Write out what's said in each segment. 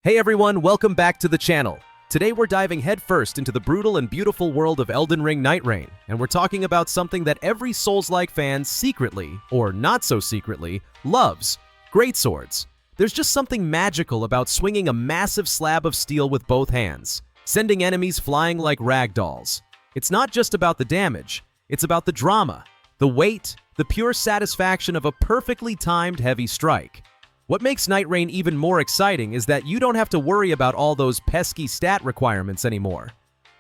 Hey everyone, welcome back to the channel. Today we're diving headfirst into the brutal and beautiful world of Elden Ring Nightreign, and we're talking about something that every Souls-like fan secretly, or not so secretly, loves: Greatswords. There's just something magical about swinging a massive slab of steel with both hands, sending enemies flying like ragdolls. It's not just about the damage, it's about the drama, the weight, the pure satisfaction of a perfectly timed heavy strike. What makes Nightreign even more exciting is that you don't have to worry about all those pesky stat requirements anymore.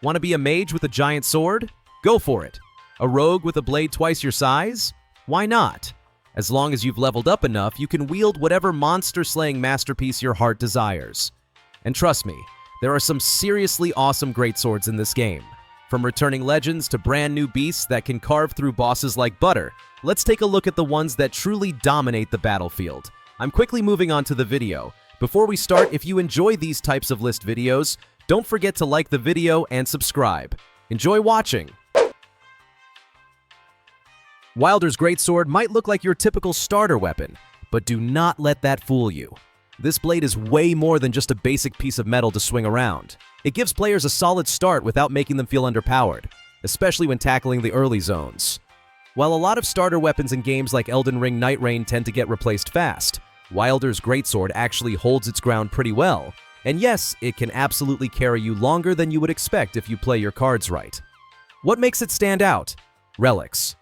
Want to be a mage with a giant sword? Go for it. A rogue with a blade twice your size? Why not? As long as you've leveled up enough, you can wield whatever monster-slaying masterpiece your heart desires. And trust me, there are some seriously awesome greatswords in this game. From returning legends to brand new beasts that can carve through bosses like butter, let's take a look at the ones that truly dominate the battlefield. I'm quickly moving on to the video. Before we start, if you enjoy these types of list videos, don't forget to like the video and subscribe. Enjoy watching! Wilder's Greatsword might look like your typical starter weapon, but do not let that fool you. This blade is way more than just a basic piece of metal to swing around. It gives players a solid start without making them feel underpowered, especially when tackling the early zones. While a lot of starter weapons in games like Elden Ring Nightreign tend to get replaced fast, Wilder's Greatsword actually holds its ground pretty well, and yes, it can absolutely carry you longer than you would expect if you play your cards right. What makes it stand out? Relics.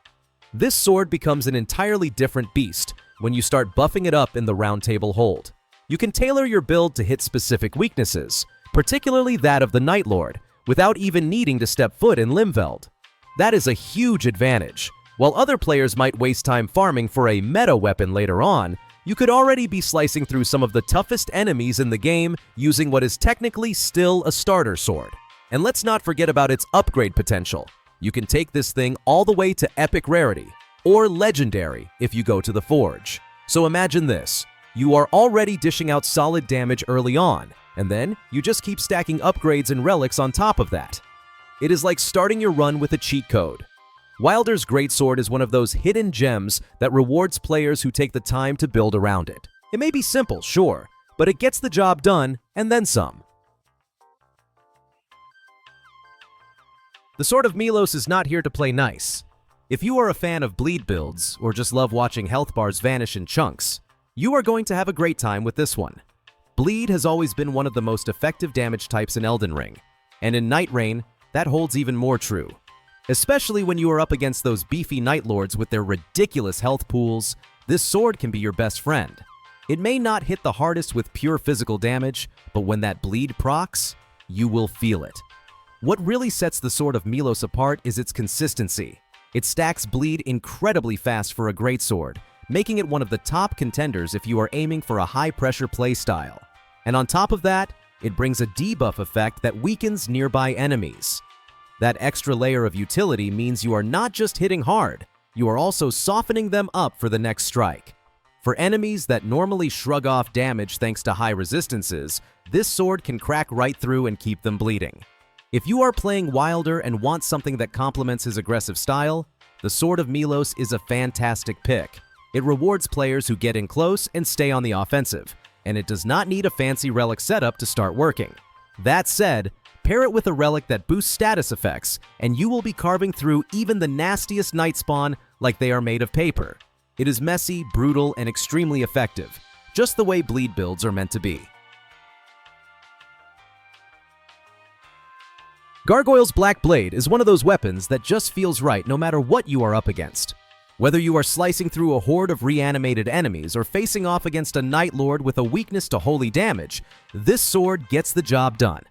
This sword becomes an entirely different beast when you start buffing it up in the Round Table hold. You can tailor your build to hit specific weaknesses, particularly that of the Night Lord, without even needing to step foot in Limveld. That is a huge advantage. While other players might waste time farming for a meta weapon later on, you could already be slicing through some of the toughest enemies in the game using what is technically still a starter sword. And let's not forget about its upgrade potential. You can take this thing all the way to epic rarity, or legendary if you go to the forge. So imagine this: you are already dishing out solid damage early on, and then you just keep stacking upgrades and relics on top of that. It is like starting your run with a cheat code. Wilder's Greatsword is one of those hidden gems that rewards players who take the time to build around it. It may be simple, sure, but it gets the job done, and then some. The Sword of Milos is not here to play nice. If you are a fan of bleed builds, or just love watching health bars vanish in chunks, you are going to have a great time with this one. Bleed has always been one of the most effective damage types in Elden Ring, and in Nightreign, that holds even more true. Especially when you are up against those beefy Night Lords with their ridiculous health pools, this sword can be your best friend. It may not hit the hardest with pure physical damage, but when that bleed procs, you will feel it. What really sets the Sword of Milos apart is its consistency. It stacks bleed incredibly fast for a greatsword, making it one of the top contenders if you are aiming for a high-pressure playstyle. And on top of that, it brings a debuff effect that weakens nearby enemies. That extra layer of utility means you are not just hitting hard, you are also softening them up for the next strike. For enemies that normally shrug off damage thanks to high resistances, this sword can crack right through and keep them bleeding. If you are playing Wilder and want something that complements his aggressive style, the Sword of Milos is a fantastic pick. It rewards players who get in close and stay on the offensive, and it does not need a fancy relic setup to start working. That said, pair it with a relic that boosts status effects, and you will be carving through even the nastiest night spawn like they are made of paper. It is messy, brutal, and extremely effective, just the way bleed builds are meant to be. Gargoyle's Black Blade is one of those weapons that just feels right no matter what you are up against. Whether you are slicing through a horde of reanimated enemies or facing off against a Night Lord with a weakness to holy damage, this sword gets the job done.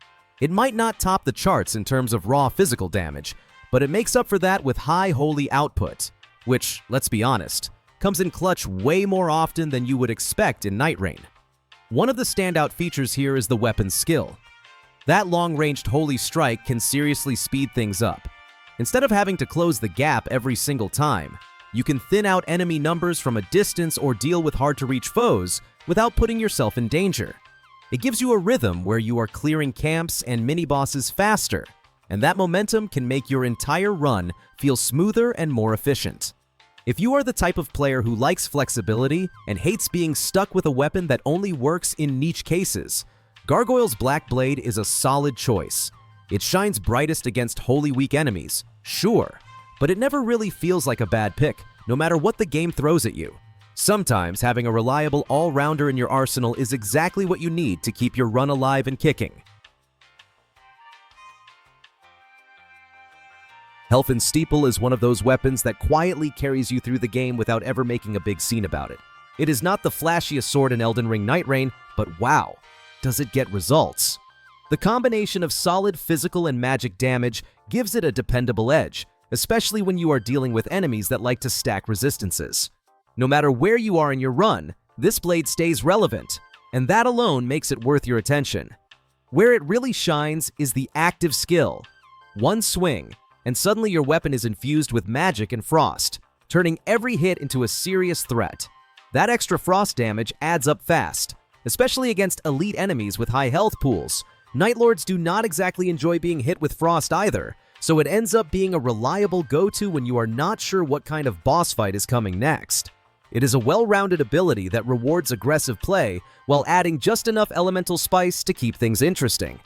It might not top the charts in terms of raw physical damage, but it makes up for that with high holy output, which, let's be honest, comes in clutch way more often than you would expect in Nightreign. One of the standout features here is the weapon's skill. That long-ranged holy strike can seriously speed things up. Instead of having to close the gap every single time, you can thin out enemy numbers from a distance or deal with hard-to-reach foes without putting yourself in danger. It gives you a rhythm where you are clearing camps and mini-bosses faster, and that momentum can make your entire run feel smoother and more efficient. If you are the type of player who likes flexibility and hates being stuck with a weapon that only works in niche cases, Gargoyle's Black Blade is a solid choice. It shines brightest against Holy Weak enemies, sure, but it never really feels like a bad pick, no matter what the game throws at you. Sometimes having a reliable all-rounder in your arsenal is exactly what you need to keep your run alive and kicking. Helfen's Steeple is one of those weapons that quietly carries you through the game without ever making a big scene about it. It is not the flashiest sword in Elden Ring Nightreign, but wow, does it get results. The combination of solid physical and magic damage gives it a dependable edge, especially when you are dealing with enemies that like to stack resistances. No matter where you are in your run, this blade stays relevant, and that alone makes it worth your attention. Where it really shines is the active skill. One swing, and suddenly your weapon is infused with magic and frost, turning every hit into a serious threat. That extra frost damage adds up fast, especially against elite enemies with high health pools. Nightlords do not exactly enjoy being hit with frost either, so it ends up being a reliable go-to when you are not sure what kind of boss fight is coming next. It is a well-rounded ability that rewards aggressive play while adding just enough elemental spice to keep things interesting.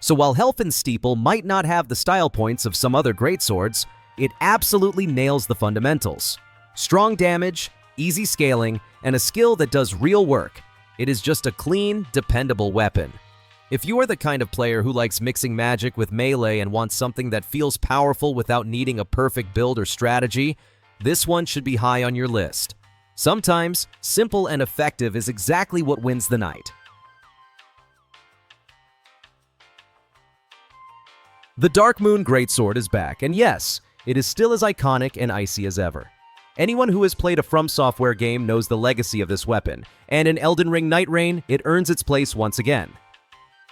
So while Helfen's Steeple might not have the style points of some other greatswords, it absolutely nails the fundamentals. Strong damage, easy scaling, and a skill that does real work. It is just a clean, dependable weapon. If you are the kind of player who likes mixing magic with melee and wants something that feels powerful without needing a perfect build or strategy, this one should be high on your list. Sometimes, simple and effective is exactly what wins the night. The Darkmoon Greatsword is back, and yes, it is still as iconic and icy as ever. Anyone who has played a From Software game knows the legacy of this weapon, and in Elden Ring Nightreign, it earns its place once again.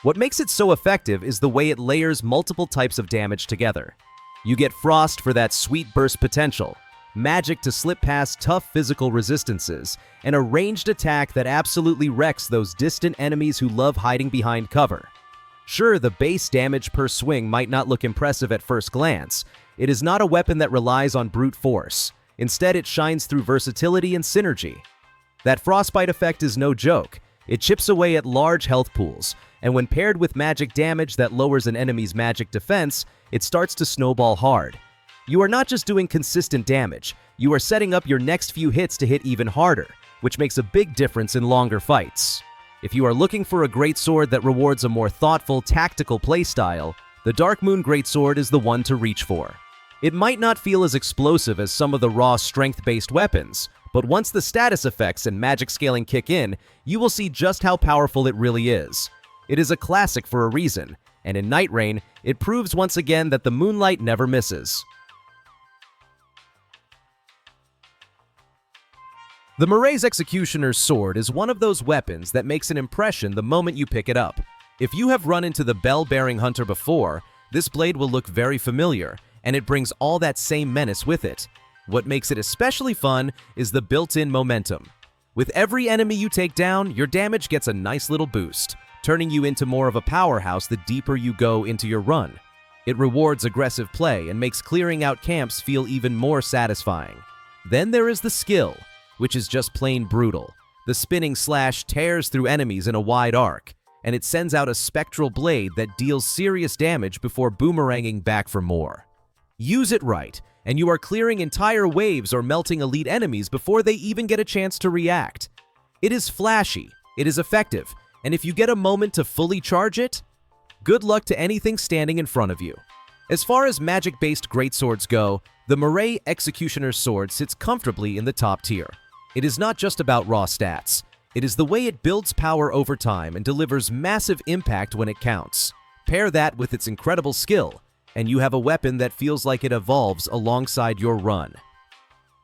What makes it so effective is the way it layers multiple types of damage together. You get frost for that sweet burst potential, magic to slip past tough physical resistances, and a ranged attack that absolutely wrecks those distant enemies who love hiding behind cover. Sure, the base damage per swing might not look impressive at first glance. It is not a weapon that relies on brute force. Instead, it shines through versatility and synergy. That frostbite effect is no joke. It chips away at large health pools, and when paired with magic damage that lowers an enemy's magic defense, it starts to snowball hard. You are not just doing consistent damage, you are setting up your next few hits to hit even harder, which makes a big difference in longer fights. If you are looking for a greatsword that rewards a more thoughtful, tactical playstyle, the Darkmoon Greatsword is the one to reach for. It might not feel as explosive as some of the raw strength-based weapons, but once the status effects and magic scaling kick in, you will see just how powerful it really is. It is a classic for a reason, and in Nightreign, it proves once again that the moonlight never misses. The Marray Executioner's sword is one of those weapons that makes an impression the moment you pick it up. If you have run into the bell-bearing hunter before, this blade will look very familiar, and it brings all that same menace with it. What makes it especially fun is the built-in momentum. With every enemy you take down, your damage gets a nice little boost, turning you into more of a powerhouse the deeper you go into your run. It rewards aggressive play and makes clearing out camps feel even more satisfying. Then there is the skill, which is just plain brutal. The spinning slash tears through enemies in a wide arc, and it sends out a spectral blade that deals serious damage before boomeranging back for more. Use it right, and you are clearing entire waves or melting elite enemies before they even get a chance to react. It is flashy, it is effective, and if you get a moment to fully charge it, good luck to anything standing in front of you. As far as magic-based greatswords go, the Marray Executioner's sword sits comfortably in the top tier. It is not just about raw stats. It is the way it builds power over time and delivers massive impact when it counts. Pair that with its incredible skill, and you have a weapon that feels like it evolves alongside your run.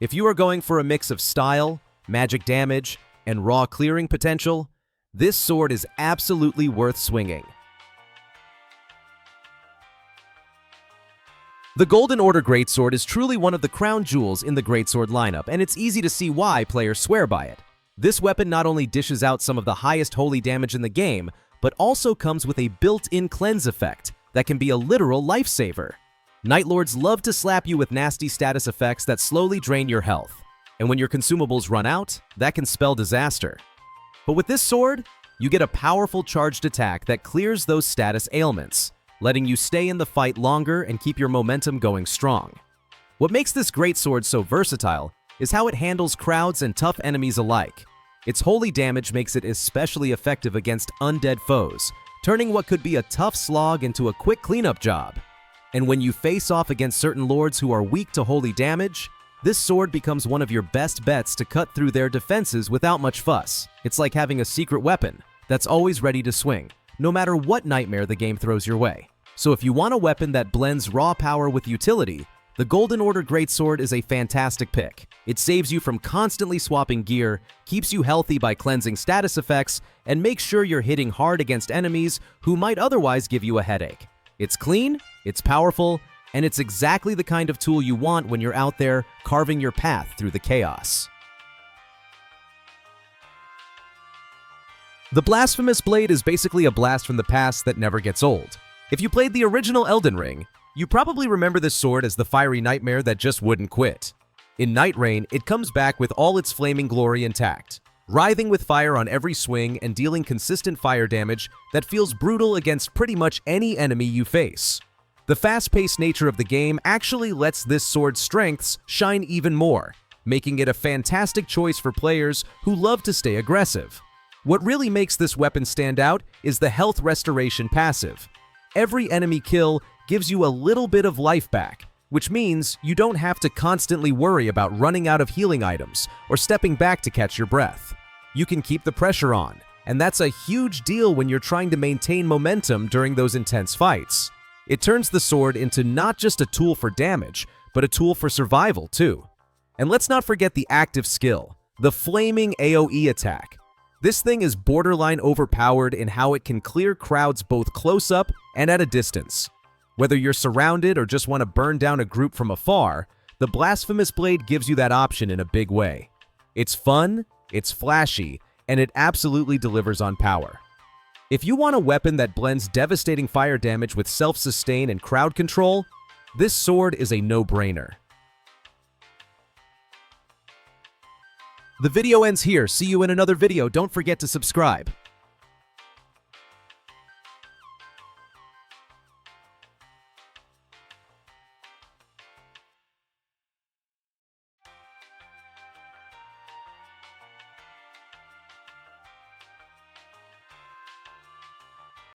If you are going for a mix of style, magic damage, and raw clearing potential, this sword is absolutely worth swinging. The Golden Order Greatsword is truly one of the crown jewels in the Greatsword lineup, and it's easy to see why players swear by it. This weapon not only dishes out some of the highest holy damage in the game, but also comes with a built-in cleanse effect that can be a literal lifesaver. Nightlords love to slap you with nasty status effects that slowly drain your health, and when your consumables run out, that can spell disaster. But with this sword, you get a powerful charged attack that clears those status ailments, letting you stay in the fight longer and keep your momentum going strong. What makes this greatsword so versatile is how it handles crowds and tough enemies alike. Its holy damage makes it especially effective against undead foes, turning what could be a tough slog into a quick cleanup job. And when you face off against certain lords who are weak to holy damage, this sword becomes one of your best bets to cut through their defenses without much fuss. It's like having a secret weapon that's always ready to swing, no matter what nightmare the game throws your way. So if you want a weapon that blends raw power with utility, the Golden Order Greatsword is a fantastic pick. It saves you from constantly swapping gear, keeps you healthy by cleansing status effects, and makes sure you're hitting hard against enemies who might otherwise give you a headache. It's clean, it's powerful, and it's exactly the kind of tool you want when you're out there carving your path through the chaos. The Blasphemous Blade is basically a blast from the past that never gets old. If you played the original Elden Ring, you probably remember this sword as the fiery nightmare that just wouldn't quit. In Nightreign, it comes back with all its flaming glory intact, writhing with fire on every swing and dealing consistent fire damage that feels brutal against pretty much any enemy you face. The fast-paced nature of the game actually lets this sword's strengths shine even more, making it a fantastic choice for players who love to stay aggressive. What really makes this weapon stand out is the health restoration passive. Every enemy kill gives you a little bit of life back, which means you don't have to constantly worry about running out of healing items or stepping back to catch your breath. You can keep the pressure on, and that's a huge deal when you're trying to maintain momentum during those intense fights. It turns the sword into not just a tool for damage, but a tool for survival too. And let's not forget the active skill, the flaming AoE attack. This thing is borderline overpowered in how it can clear crowds both close up and at a distance. Whether you're surrounded or just want to burn down a group from afar, the Blasphemous Blade gives you that option in a big way. It's fun, it's flashy, and it absolutely delivers on power. If you want a weapon that blends devastating fire damage with self-sustain and crowd control, this sword is a no-brainer. The video ends here. See you in another video. Don't forget to subscribe.